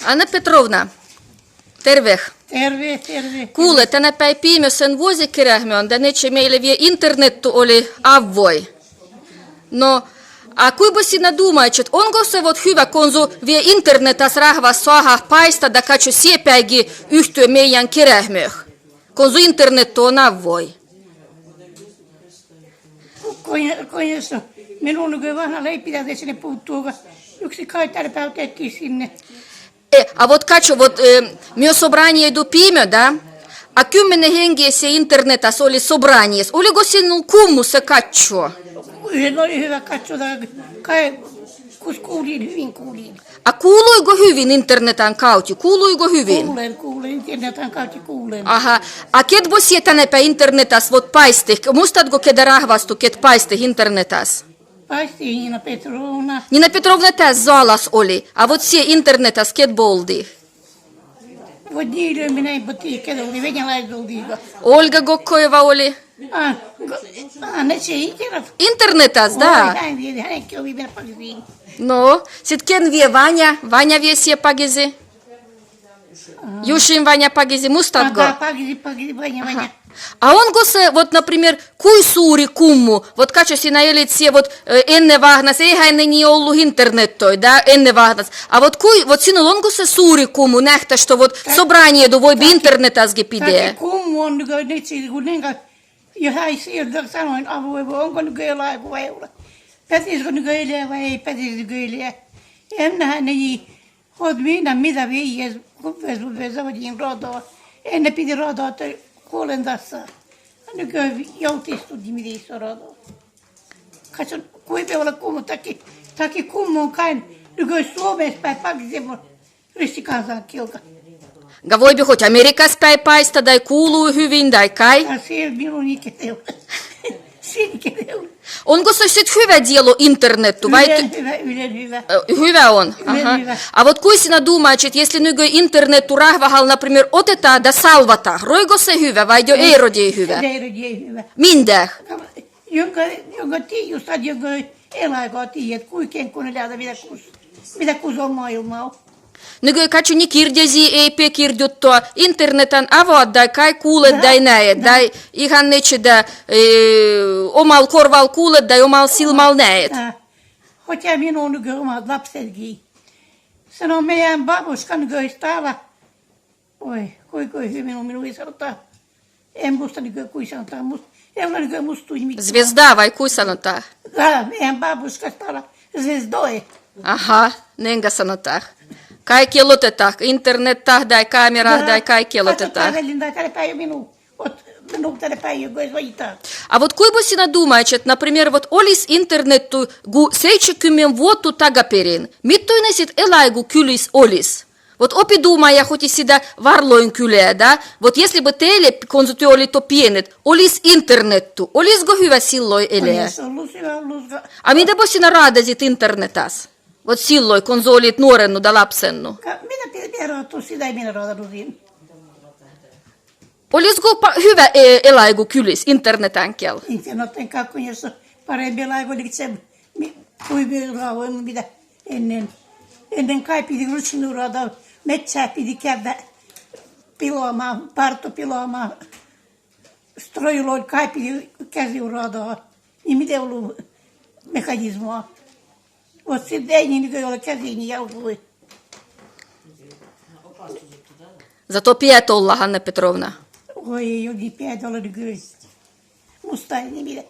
Anna Petrovna, terve. Terve, terve. Kuule, tänä päivänä viimeisen vuosikerahmon, että meille vielä internet oli avoin. No, a kuinka sinä думаешь, että onko se hyvä, kun vielä internetissä rahvas saa paistaa, da katso siepäikin yhtyä meidän kerahmöön, kun internet on avoin? Kohdassa minun nykyään vanha leippitäjä sinne puuttuu, kun yksi kaitärpä otettiin sinne. А вот katso, myös собрание до пимя, да? А 10 hengiä se internetissä oli sobranies. Oliko sinun kummu se katso? Oli hyvä katsoa, kun hyvin kuulin. A kuuluiko hyvin internetin kautta? Kuuluiko hyvin? Kuulen, internetin kautta kuulen. Aha. A ket voisi tänäpä internetissä vot paiste? Muistatko ketä rahvastu, ket paiste internetissä? Paisti Nina Petrovna. Nina Petrovna tässä zalas oli. A vot sie internetissä ket boldi? Vot niille minä en tiedä, ketä oli venäläiset oli. Olga Gokkoeva oli. Ne se internet. Internetissä, da. Hänkin oli vielä paljon. No, sit ken vie Vanya? Vanya vie sie pagisi? Jushin Vanya pagisi, mustatko? Pagisi, Vanya. А onko se, например, kui suuri kummu? Katso, sinä elit siellä, ennen vahnas, eihän ne niin ollut internettoi, da, ennen vahnas. Sinulla onko se suuri kummu, nähtä, että sobranie do voi internetaskin pidää? Tämä kummu on nyt siitä, kun jo hän sieltä sanoin avuevo, onko nyt elää vai ei ole. Pätisikö nyt elää vai ei pätisikö elää? En nähdä ne, oot minä mitä viies, kun vesavodin rotoa. Ennen piti rotoa, että kuolen tässä. Nykyään joutistuttiin, mitä iso rotoa. Katso, kuinka olla kummu, takia kummu on kain, nykyään Suomessa päin pakisemme ristikansan kilka. Ga voibi hoć Amerikas päin paista, tai kuuluu hyvin, tai kai? Ja siellä minun ikäteu. Onko se sitten hyvä dielo internetu? Hyvä. Hyvä on. Hyvä. A вот kui sinä думаешь, että если nyky internetu rahvahal, например, otetaan da salvata, roiko se hyvä vai jo ei rodi hyvä? Ei hyvä. Minkä? Jonka tiijusta, jonka eläikaa tiedät, kuinka kun ne lähtee mitä kus on maailmaa. Nyky katso ni kirjasi ei pe kirjoittua internetan avaat, tai kai kuulet, tai näet, tai ihan netse, da omal korval kuulet, tai omal silmal näet. Hoitaa minun nyky omat lapsetkin. Sano meidän babuskan köistä täällä. Oi, kuinka hyvin minun ei sanotaan. En muista nyky kui sanotaan. Ei ole nyky mustui mitään. Zvezda vai kui sanotaan? Meidän babuskas täällä. Zvezdoi. Aha, nenga sanotaan. Kaikki lotetaan, internet tai kamera tai kaikki lotetaan. А вот kuinka sinä думаешь, että например, olisi internetu 70 vuotta takaperin, mittoinen sit eläigu kylis olisi? Opi dumaa ja hoti sitä varloin kylää, da? Если бы teille, kun te olitte pienet, olisi internetu, olisiko hyvä silloin elää? A mitä sinä raadasit internetissä? Silloin, kun sä olit nuorennu da lapsennu. Minä pitää roottua sitä, ei minä rootannut siinä. Olisiko hyvä eläigu kylis internetin kielä? Internetin kakku, jos on parempi eläigu, eli se kuivirauhoja, mitä ennen. Ennen kai piti rutsinuroida, metsää piti käydä pilaamaan, parto pilaamaan. Stroiluun kai piti käsiuroida. Niin miten ollut mekanismoa? Mutta sitten ei niin ole käsiin joutui. Зато п'ять olla, Hanna Petrovna. Oi, ei ole niin pientä olla nykyään. Musta ei niin mitä.